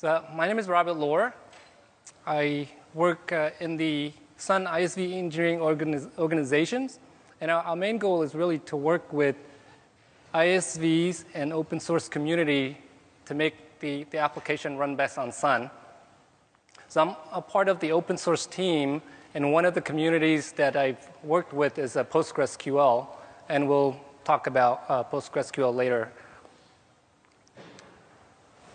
So my name is robert-lor. I work in the Sun ISV engineering organizations, and our main goal is really to work with ISVs and open source community to make the application run best on Sun. So I'm a part of the open source team, and one of the communities that I've worked with is PostgreSQL, and we'll talk about PostgreSQL later.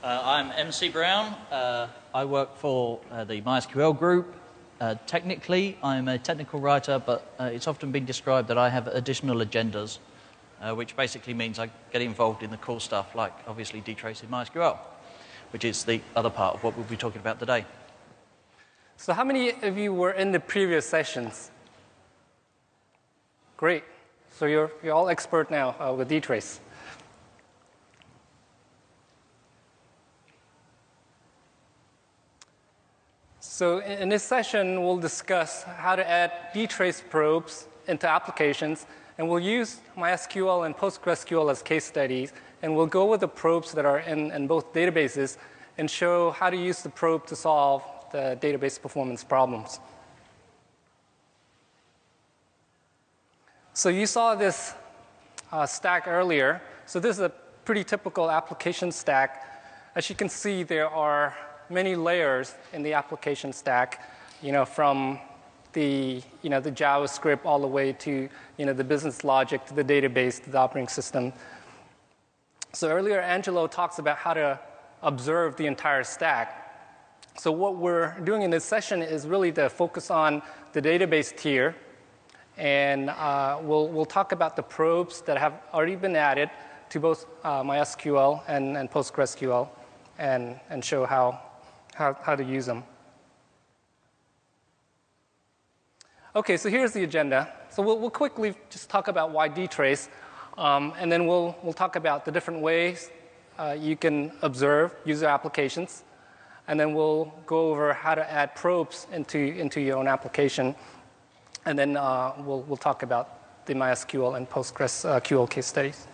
I'm MC Brown. I work for the MySQL group. Technically, I'm a technical writer, but it's often been described that I have additional agendas, which basically means I get involved in the cool stuff, like obviously DTrace in MySQL, which is the other part of what we'll be talking about today. So how many of you were in the previous sessions? Great. So you're all expert now with DTrace. So in this session, we'll discuss how to add DTrace probes into applications, and we'll use MySQL and PostgreSQL as case studies, and we'll go with the probes that are in both databases and show how to use the probe to solve the database performance problems. So you saw this stack earlier. So this is a pretty typical application stack. As you can see, there are many layers in the application stack, from the JavaScript all the way to the business logic, to the database, to the operating system. So earlier, Angelo talks about how to observe the entire stack. So what we're doing in this session is really to focus on the database tier, and we'll talk about the probes that have already been added to both MySQL and PostgreSQL, and show how to use them. Okay, so here's the agenda. So we'll quickly just talk about why DTrace, and then we'll talk about the different ways you can observe user applications, and then we'll go over how to add probes into your own application, and then we'll talk about the MySQL and PostgreSQL case studies.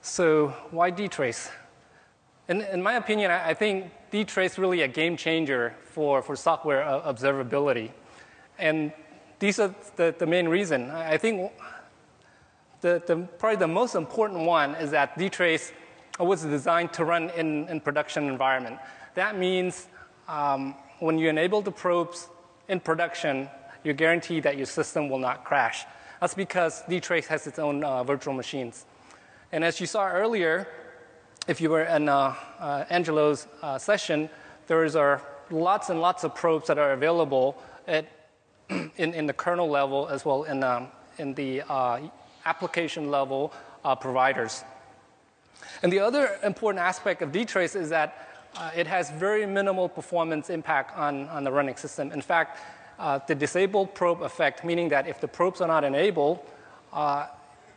So why DTrace? In my opinion, I think DTrace is really a game changer for software observability. And these are the main reason. I think probably the most important one is that DTrace was designed to run in production environment. That means when you enable the probes in production, you're guaranteed that your system will not crash. That's because DTrace has its own virtual machines. And as you saw earlier, if you were in Angelo's session, there are lots and lots of probes that are available in the kernel level as well in the application level providers. And the other important aspect of DTrace is that it has very minimal performance impact on the running system. In fact, the disabled probe effect, meaning that if the probes are not enabled,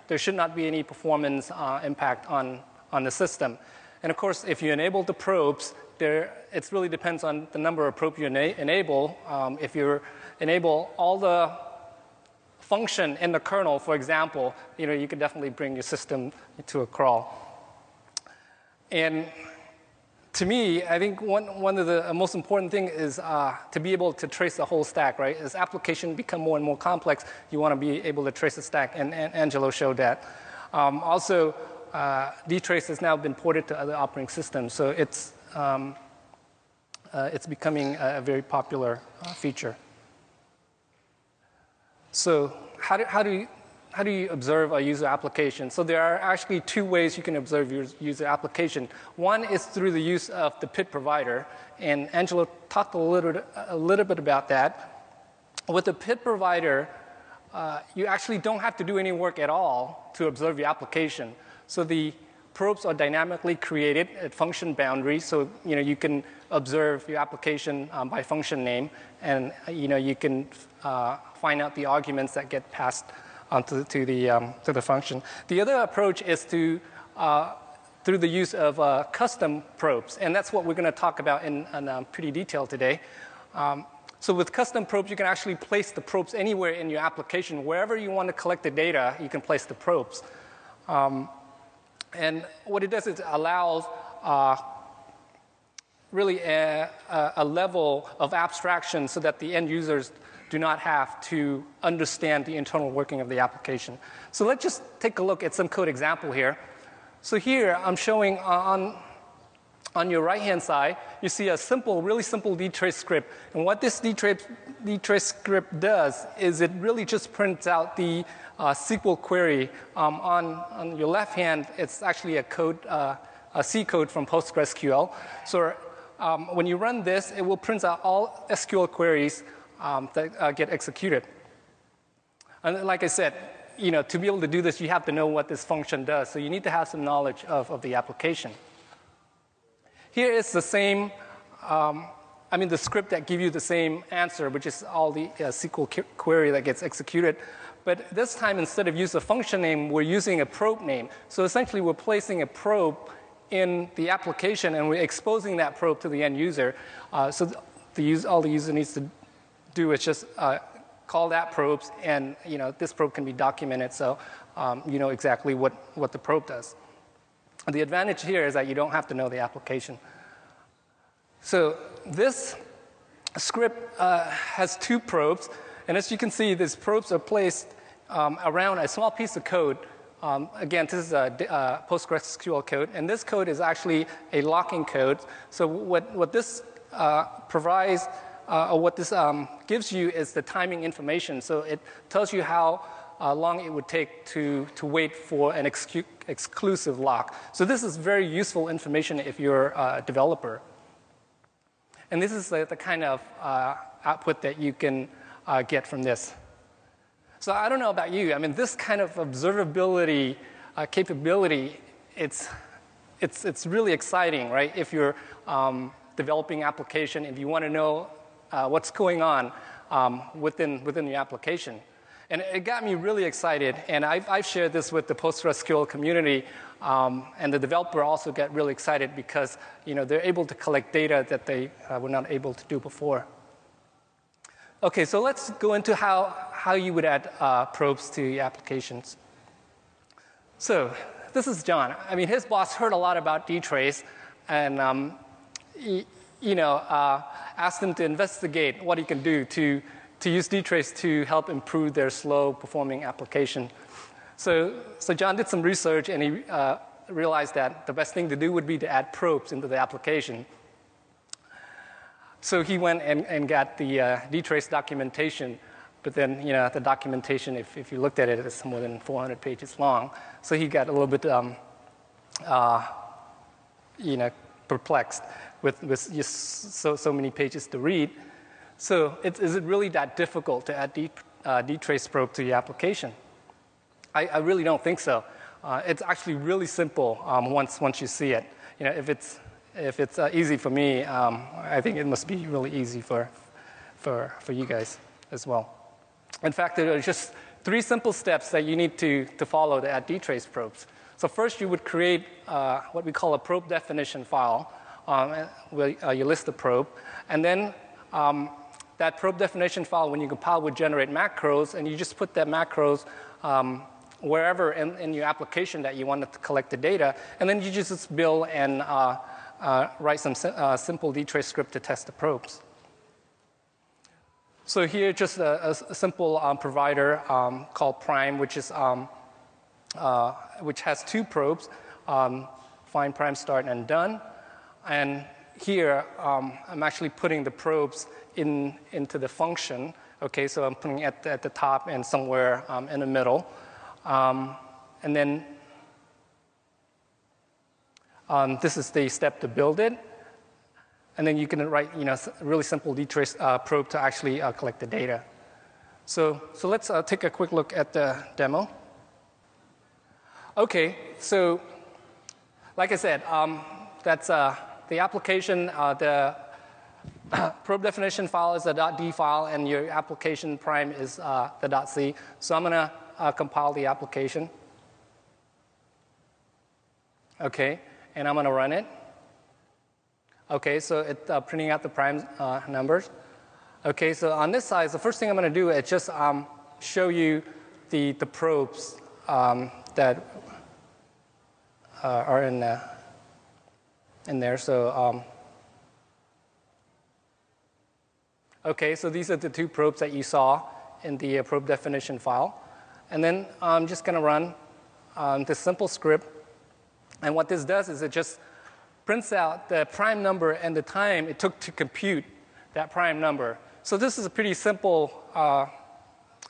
there should not be any performance impact on the system. And of course, if you enable the probes, it really depends on the number of probes you enable. If you enable all the function in the kernel, for example, you can definitely bring your system to a crawl. And to me, I think one of the most important things is to be able to trace the whole stack, right? As applications become more and more complex, you want to be able to trace the stack, and Angelo showed that. Also, DTrace has now been ported to other operating systems, so it's becoming a very popular feature. So how do you observe a user application? So there are actually two ways you can observe your user application. One is through the use of the PID provider, and Angelo talked a little bit about that. With the PID provider, you actually don't have to do any work at all to observe your application. So the probes are dynamically created at function boundaries, so you can observe your application by function name, and you can find out the arguments that get passed to the function. The other approach is through the use of custom probes, and that's what we're going to talk about in pretty detail today. So with custom probes, you can actually place the probes anywhere in your application. Wherever you want to collect the data, you can place the probes. And what it does is it allows really a level of abstraction so that the end users do not have to understand the internal working of the application. So let's just take a look at some code example here. So here I'm showing on your right-hand side, you see a really simple DTrace script. And what this DTrace script does is it really just prints out the SQL query. On your left hand, it's actually a C code from PostgreSQL. So when you run this, it will print out all SQL queries that get executed. And like I said, to be able to do this, you have to know what this function does. So you need to have some knowledge of the application. Here is the same, the script that gives you the same answer, which is all the SQL query that gets executed. But this time, instead of using a function name, we're using a probe name. So essentially, we're placing a probe in the application, and we're exposing that probe to the end user. So all the user needs to do is just call that probes, and this probe can be documented, so you know exactly what the probe does. The advantage here is that you don't have to know the application. So this script has two probes, and as you can see, these probes are placed around a small piece of code. Again, this is a PostgreSQL code, and this code is actually a locking code. So what this provides, or what this gives you, is the timing information. So it tells you how long it would take to wait for an exclusive lock. So this is very useful information if you're a developer. And this is the kind of output that you can get from this. So I don't know about you. I mean, this kind of observability capability, it's really exciting, right? If you're developing application, if you want to know what's going on within the application. And it got me really excited, and I've shared this with the PostgreSQL community, and the developer also got really excited because they're able to collect data that they were not able to do before. Okay, so let's go into how you would add probes to your applications. So this is John. I mean, his boss heard a lot about DTrace, and asked him to investigate what he can do to use DTrace to help improve their slow-performing application. So John did some research, and he realized that the best thing to do would be to add probes into the application. So he went and got the DTrace documentation, but then the documentation, if you looked at it, it's more than 400 pages long. So he got a little bit perplexed with just so many pages to read. So is it really that difficult to add DTrace probe to your application? I really don't think so. It's actually really simple once you see it. If it's easy for me, I think it must be really easy for you guys as well. In fact, there are just 3 simple steps that you need to follow to add DTrace probes. So first, you would create what we call a probe definition file, where you list the probe, and then that probe definition file, when you compile, would generate macros, and you just put that macros wherever in your application that you want to collect the data, and then you just build and write some simple DTrace script to test the probes. So here, just a simple provider called Prime, which has 2 probes, find, prime, start, and done. And here, I'm actually putting the probes into the function. Okay, so I'm putting it at the top and somewhere in the middle. And then this is the step to build it. And then you can write a really simple DTrace probe to actually collect the data. So let's take a quick look at the demo. Okay, so like I said, that's the application. The probe definition file is the .d file, and your application prime is the .c. So I'm going to compile the application. Okay, and I'm going to run it. Okay, so it's printing out the prime numbers. Okay, so on this side, the first thing I'm going to do is just show you the probes that are in there. So, okay, so these are the two probes that you saw in the probe definition file. And then I'm just going to run this simple script. And what this does is it just prints out the prime number and the time it took to compute that prime number. So this is a pretty simple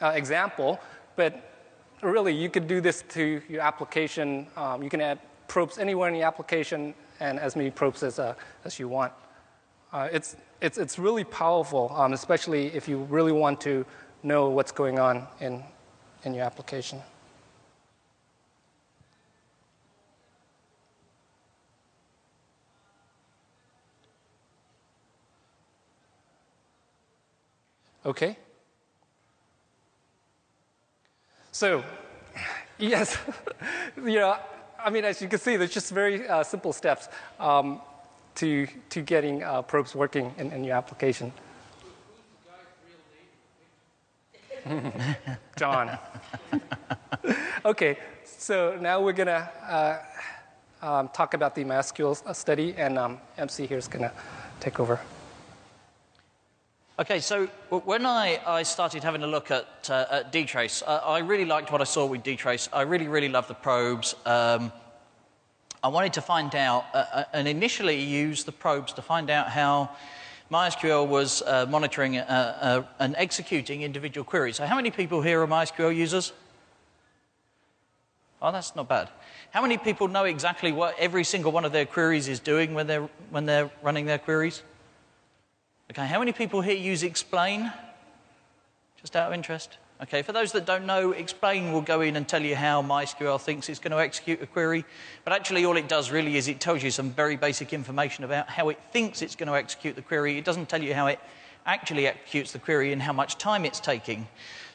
example, but really you could do this to your application. You can add probes anywhere in the application and as many probes as you want. It's really powerful, especially if you really want to know what's going on in your application. Okay. So, yes, I mean, as you can see, there's just very simple steps to getting probes working in your application. John. Okay, so now we're going to talk about the MySQL study, and MC here is going to take over. Okay, so when I started having a look at DTrace, I really liked what I saw with DTrace. I really loved the probes. I wanted to find out, and initially used the probes to find out how MySQL was monitoring and executing individual queries. So how many people here are MySQL users? Oh, that's not bad. How many people know exactly what every single one of their queries is doing when they're running their queries? Okay, how many people here use explain? Just out of interest. Okay, for those that don't know, explain will go in and tell you how MySQL thinks it's going to execute a query. But actually all it does really is it tells you some very basic information about how it thinks it's going to execute the query. It doesn't tell you how it actually executes the query and how much time it's taking.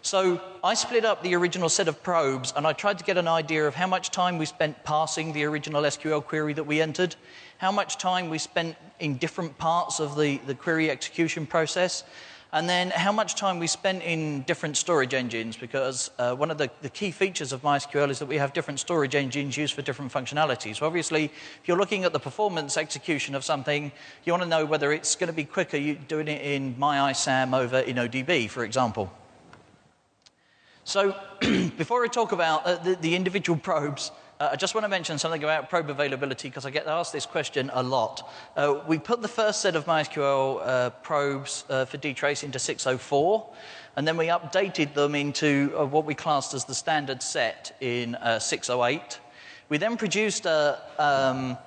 So I split up the original set of probes and I tried to get an idea of how much time we spent parsing the original SQL query that we entered, how much time we spent in different parts of the query execution process, and then how much time we spent in different storage engines, because one of the key features of MySQL is that we have different storage engines used for different functionalities. So obviously, if you're looking at the performance execution of something, you want to know whether it's going to be quicker doing it in MyISAM over InnoDB, for example. So before I talk about the individual probes, I just want to mention something about probe availability because I get asked this question a lot. We put the first set of MySQL probes for DTrace into 604, and then we updated them into what we classed as the standard set in 608. We then produced a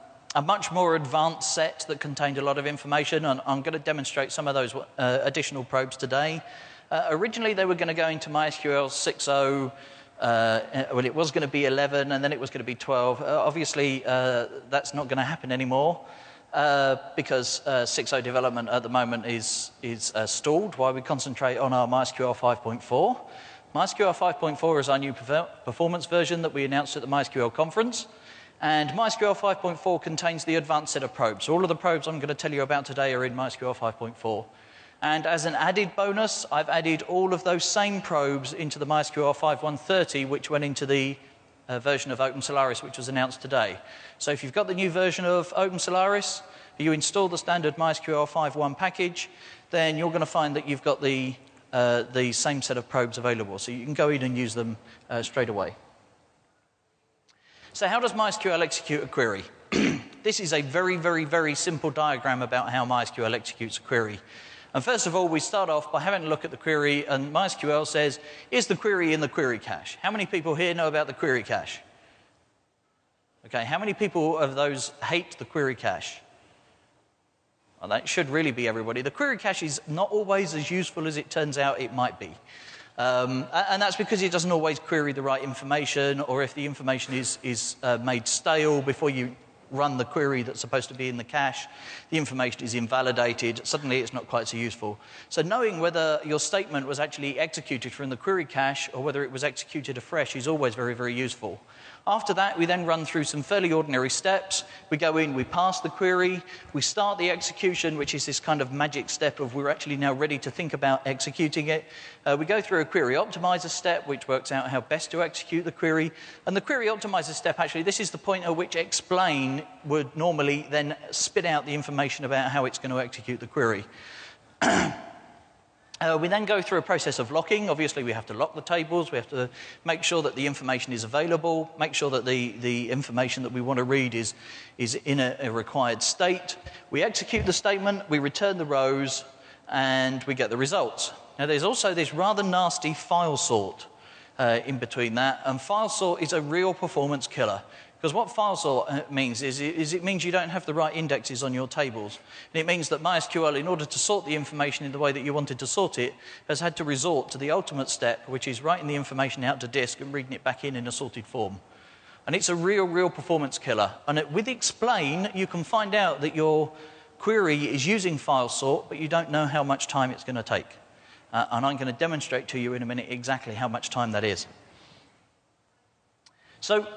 much more advanced set that contained a lot of information, and I'm going to demonstrate some of those additional probes today. Originally, they were going to go into MySQL 6.0. Well, it was going to be 11, and then it was going to be 12. Obviously, that's not going to happen anymore because 6.0 development at the moment is stalled while we concentrate on our MySQL 5.4. MySQL 5.4 is our new performance version that we announced at the MySQL conference. And MySQL 5.4 contains the advanced set of probes. All of the probes I'm going to tell you about today are in MySQL 5.4. And as an added bonus, I've added all of those same probes into the MySQL 5.130, which went into the version of OpenSolaris, which was announced today. So if you've got the new version of OpenSolaris, you install the standard MySQL 5.1 package, then you're going to find that you've got the same set of probes available. So you can go in and use them straight away. So how does MySQL execute a query? This is a very simple diagram about how MySQL executes a query. And first of all, we start off by having a look at the query, and MySQL says, is the query in the query cache? How many people here know about the query cache? Okay, how many people of those hate the query cache? Well, that should really be everybody. The query cache is not always as useful as it turns out it might be. And that's because it doesn't always query the right information, or if the information is made stale before you run the query that's supposed to be in the cache, the information is invalidated, suddenly it's not quite so useful. So knowing whether your statement was actually executed from the query cache or whether it was executed afresh is always very, very useful. After that, we then run through some fairly ordinary steps. We go in, we pass the query, we start the execution, which is this kind of magic step of we're actually now ready to think about executing it. We go through a query optimizer step, which works out how best to execute the query. And the query optimizer step, actually, this is the point at which explain would normally then spit out the information about how it's going to execute the query. We then go through a process of locking. Obviously, we have to lock the tables. We have to make sure that the information is available, make sure that the information that we want to read is in a required state. We execute the statement, we return the rows, and we get the results. Now, there's also this rather nasty file sort in between that, and file sort is a real performance killer. Because what file sort means is it means you don't have the right indexes on your tables. And it means that MySQL, in order to sort the information in the way that you wanted to sort it, has had to resort to the ultimate step, which is writing the information out to disk and reading it back in a sorted form. And it's a real performance killer. And with explain, you can find out that your query is using file sort, but you don't know how much time it's going to take. And I'm going to demonstrate to you in a minute exactly how much time that is. So,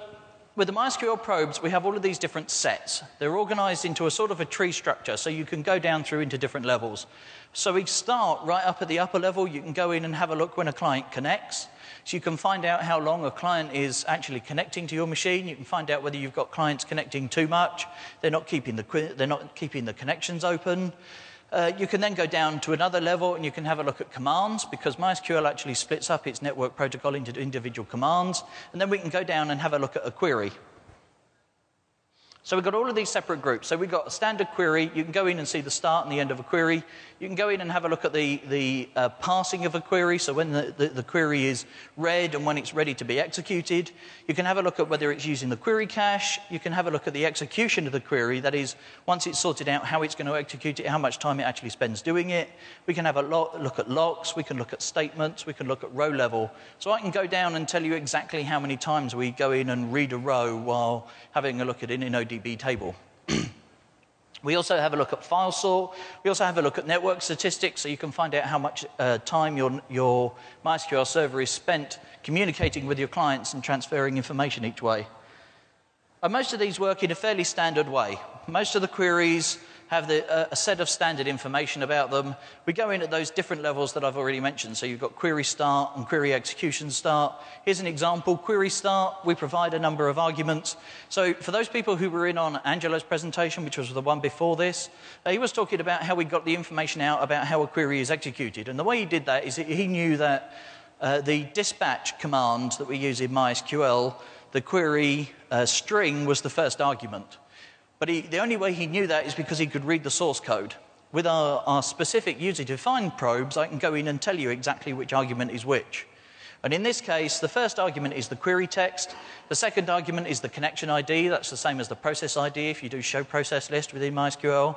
with the MySQL probes, we have all of these different sets. They're organized into a sort of a tree structure, so you can go down through into different levels. So we start right up at the upper level. You can go in and have a look when a client connects. So you can find out how long a client is actually connecting to your machine. You can find out whether you've got clients connecting too much. They're not keeping the connections open. You can then go down to another level and you can have a look at commands, because MySQL actually splits up its network protocol into individual commands. And then we can go down and have a look at a query. So we've got all of these separate groups. So we've got a standard query. You can go in and see the start and the end of a query. You can go in and have a look at the passing of a query, so when the query is read and when it's ready to be executed. You can have a look at whether it's using the query cache. You can have a look at the execution of the query, that is, once it's sorted out how it's going to execute it, how much time it actually spends doing it. We can have a look at locks. We can look at statements. We can look at row level. So I can go down and tell you exactly how many times we go in and read a row while having a look at it in ODB table. We also have a look at file sort. We also have a look at network statistics, so you can find out how much time your MySQL server is spent communicating with your clients and transferring information each way. And most of these work in a fairly standard way. Most of the queries have a set of standard information about them. We go in at those different levels that I've already mentioned. So you've got query start and query execution start. Here's an example. Query start, we provide a number of arguments. So for those people who were in on Angelo's presentation, which was the one before this, he was talking about how we got the information out about how a query is executed. And the way he did that is he knew that the dispatch command that we use in MySQL, the query string was the first argument. But the only way he knew that is because he could read the source code. With our specific user-defined probes, I can go in and tell you exactly which argument is which. And in this case, the first argument is the query text. The second argument is the connection ID. That's the same as the process ID if you do show process list within MySQL.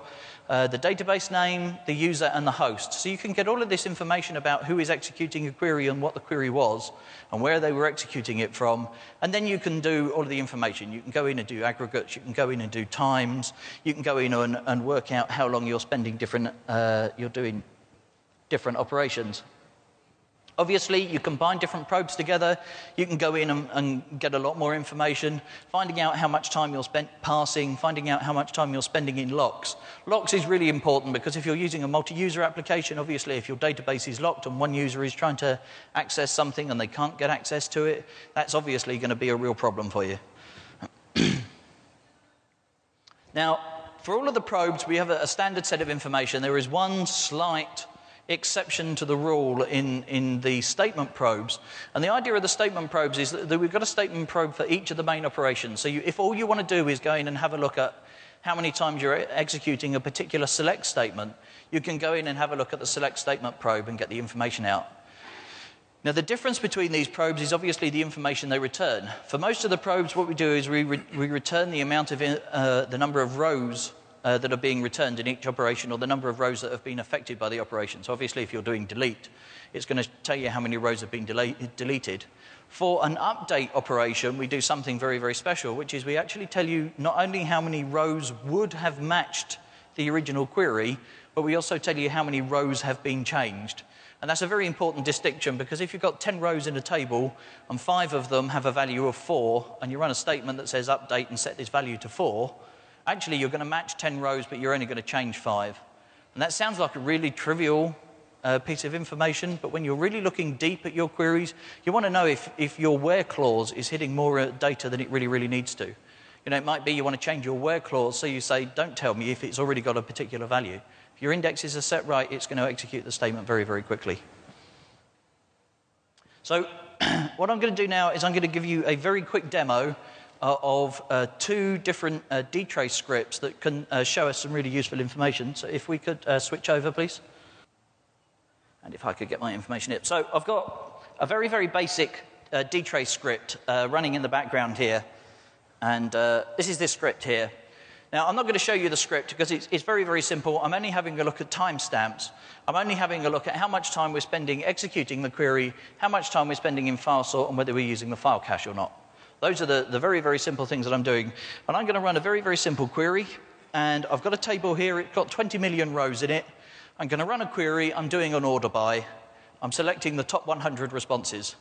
The database name, the user, and the host. So you can get all of this information about who is executing a query and what the query was and where they were executing it from. And then you can do all of the information. You can go in and do aggregates. You can go in and do times. You can go in and work out how long you're spending you're doing different operations. Obviously, you combine different probes together. You can go in and get a lot more information, finding out how much time you're spent parsing, finding out how much time you're spending in locks. Locks is really important because if you're using a multi-user application, obviously if your database is locked and one user is trying to access something and they can't get access to it, that's obviously going to be a real problem for you. Now, for all of the probes, we have a standard set of information. There is one slight exception to the rule in the statement probes. And the idea of the statement probes is that we've got a statement probe for each of the main operations. So if all you want to do is go in and have a look at how many times you're executing a particular select statement, you can go in and have a look at the select statement probe and get the information out. Now, the difference between these probes is obviously the information they return. For most of the probes, what we do is we return the amount of the number of rows that are being returned in each operation, or the number of rows that have been affected by the operation. So obviously, if you're doing delete, it's going to tell you how many rows have been deleted. For an update operation, we do something very, very special, which is we actually tell you not only how many rows would have matched the original query, but we also tell you how many rows have been changed. And that's a very important distinction, because if you've got 10 rows in a table and 5 of them have a value of 4, and you run a statement that says update and set this value to 4, actually you're going to match 10 rows, but you're only going to change 5. And that sounds like a really trivial piece of information, but when you're really looking deep at your queries, you want to know if your where clause is hitting more data than it really, really needs to. You know, it might be you want to change your where clause, so you say, don't tell me if it's already got a particular value. If your indexes are set right, it's going to execute the statement very, very quickly. So what I'm going to do now is I'm going to give you a very quick demo of 2 different DTrace scripts that can show us some really useful information. So if we could switch over, please. And if I could get my information here. So I've got a very, very basic DTrace script running in the background here. And this is this script here. Now, I'm not going to show you the script because it's very, very simple. I'm only having a look at timestamps. I'm only having a look at how much time we're spending executing the query, how much time we're spending in file sort, and whether we're using the file cache or not. Those are the very, very simple things that I'm doing. And I'm going to run a very, very simple query. And I've got a table here. It's got 20 million rows in it. I'm going to run a query. I'm doing an order by. I'm selecting the top 100 responses.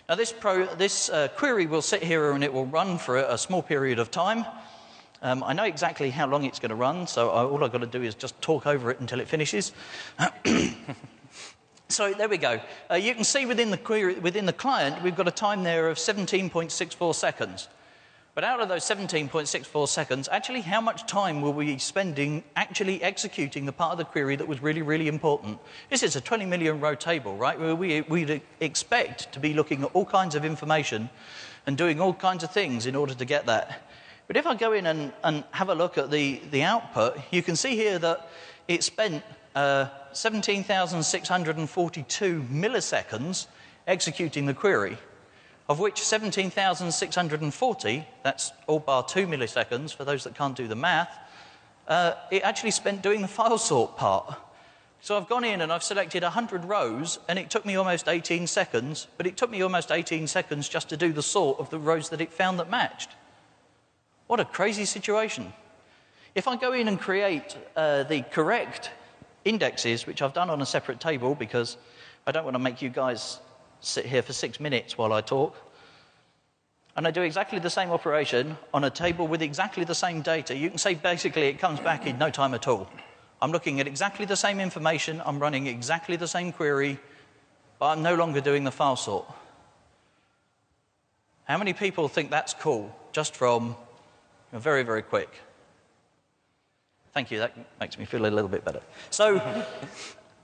Now, this query will sit here and it will run for a small period of time. I know exactly how long it's going to run, so all I've got to do is just talk over it until it finishes. So there we go. You can see within the query, within the client, we've got a time there of 17.64 seconds. But out of those 17.64 seconds, actually how much time were we spending actually executing the part of the query that was really, really important? This is a 20 million row table, right? Where we'd expect to be looking at all kinds of information and doing all kinds of things in order to get that. But if I go in and have a look at the output, you can see here that it spent 17,642 milliseconds executing the query, of which 17,640, that's all bar 2 milliseconds for those that can't do the math, it actually spent doing the file sort part. So I've gone in and I've selected 100 rows, and it took me almost 18 seconds, but it took me almost 18 seconds just to do the sort of the rows that it found that matched. What a crazy situation. If I go in and create the correct indexes, which I've done on a separate table because I don't want to make you guys sit here for 6 minutes while I talk, and I do exactly the same operation on a table with exactly the same data, you can say basically it comes back in no time at all. I'm looking at exactly the same information, I'm running exactly the same query, but I'm no longer doing the file sort. How many people think that's cool just from very, very quick? Thank you, that makes me feel a little bit better. So,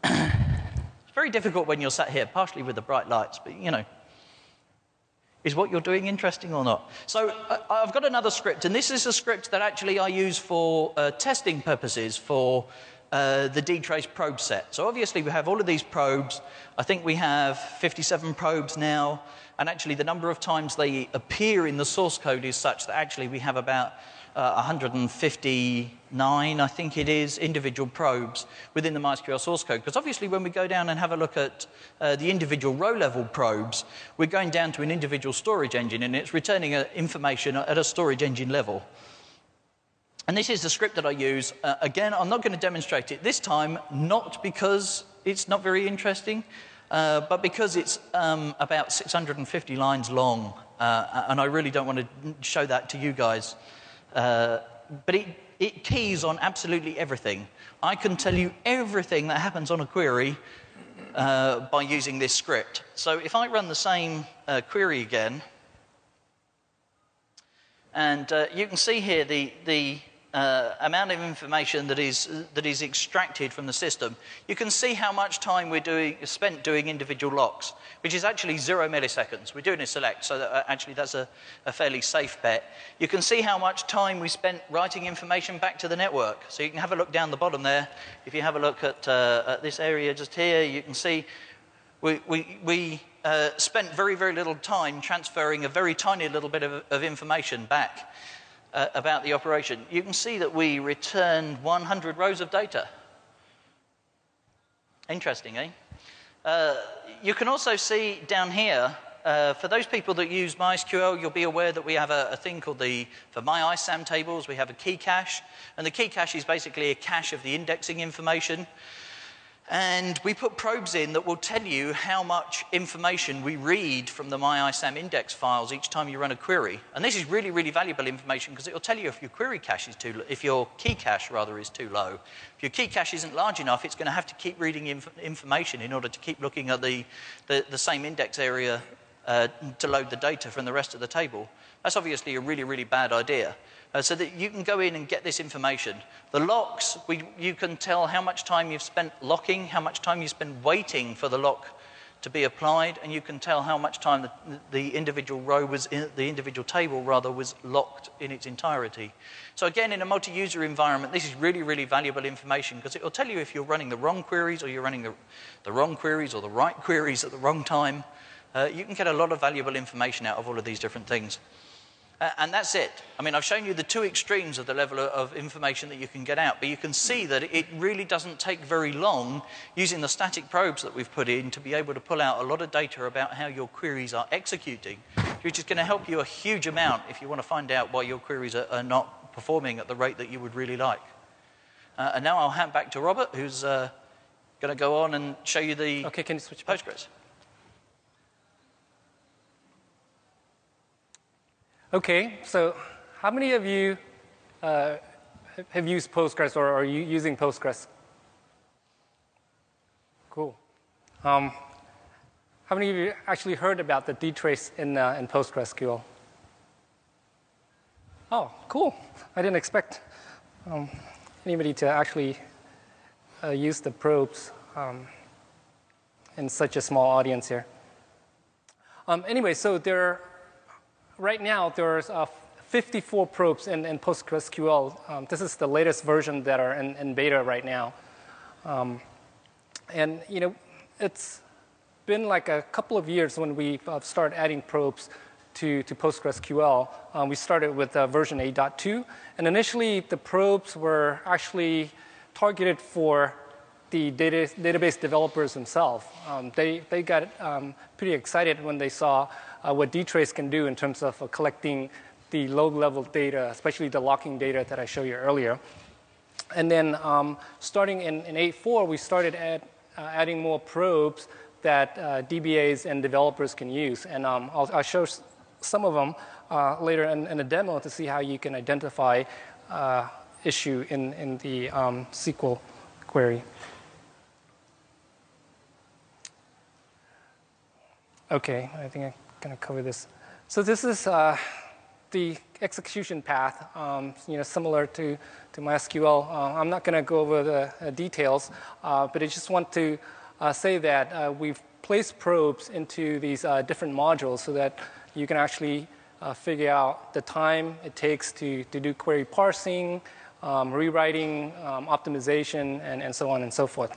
it's very difficult when you're sat here, partially with the bright lights, but, you know, is what you're doing interesting or not? So, I've got another script, and this is a script that actually I use for testing purposes for the DTrace probe set. So, obviously, we have all of these probes. I think we have 57 probes now, and actually the number of times they appear in the source code is such that actually we have about 159, I think it is, individual probes within the MySQL source code. Because obviously when we go down and have a look at the individual row-level probes, we're going down to an individual storage engine, and it's returning information at a storage engine level. And this is the script that I use. Again, I'm not going to demonstrate it this time, not because it's not very interesting, but because it's about 650 lines long, and I really don't want to show that to you guys. But it keys on absolutely everything. I can tell you everything that happens on a query by using this script. So if I run the same query again, and you can see here the amount of information that is extracted from the system. You can see how much time we're spent doing individual locks, which is actually 0 milliseconds. We're doing a select, so that actually that's a fairly safe bet. You can see how much time we spent writing information back to the network. So you can have a look down the bottom there. If you have a look at this area just here, you can see we spent very, very little time transferring a very tiny little bit of information back. about the operation. You can see that we returned 100 rows of data. Interesting, eh? You can also see down here, for those people that use MySQL, you'll be aware that we have a thing called for MyISAM tables, we have a key cache. And the key cache is basically a cache of the indexing information. And we put probes in that will tell you how much information we read from the MyISAM index files each time you run a query. And this is really, really valuable information because it will tell you if your query cache is too low, if your key cache rather is too low. If your key cache isn't large enough, it's going to have to keep reading information in order to keep looking at the same index area to load the data from the rest of the table. That's obviously a really, really bad idea. So that you can go in and get this information. The locks, you can tell how much time you've spent locking, how much time you spend waiting for the lock to be applied, and you can tell how much time the individual row was in, the individual table rather was locked in its entirety. So again, in a multi-user environment, this is really, really valuable information because it will tell you if you're running the wrong queries or you're running the wrong queries or the right queries at the wrong time. You can get a lot of valuable information out of all of these different things. And that's it. I mean, I've shown you the two extremes of the level of information that you can get out, but you can see that it really doesn't take very long using the static probes that we've put in to be able to pull out a lot of data about how your queries are executing, which is going to help you a huge amount if you want to find out why your queries are not performing at the rate that you would really like. And now I'll hand back to Robert, who's going to go on and show you the can you switch Postgres. Okay, so how many of you have used Postgres or are you using Postgres? Cool. How many of you actually heard about the DTrace in PostgreSQL? Oh, cool. I didn't expect anybody to actually use the probes in such a small audience here. Anyway, so right now, there's 54 probes in PostgreSQL. This is the latest version that are in beta right now. And, you know, it's been like a couple of years when we started adding probes to PostgreSQL. We started with version 8.2. And initially, the probes were actually targeted for the database developers themselves. They got pretty excited when they saw what DTrace can do in terms of collecting the low-level data, especially the locking data that I showed you earlier. And then starting in 8.4, we started adding more probes that DBAs and developers can use. And I'll show some of them later in a demo to see how you can identify issue in the SQL query. Okay, I think I'm going to cover this. So this is the execution path, similar to MySQL. I'm not going to go over the details, but I just want to say that we've placed probes into these different modules so that you can actually figure out the time it takes to do query parsing, rewriting, optimization, and so on and so forth.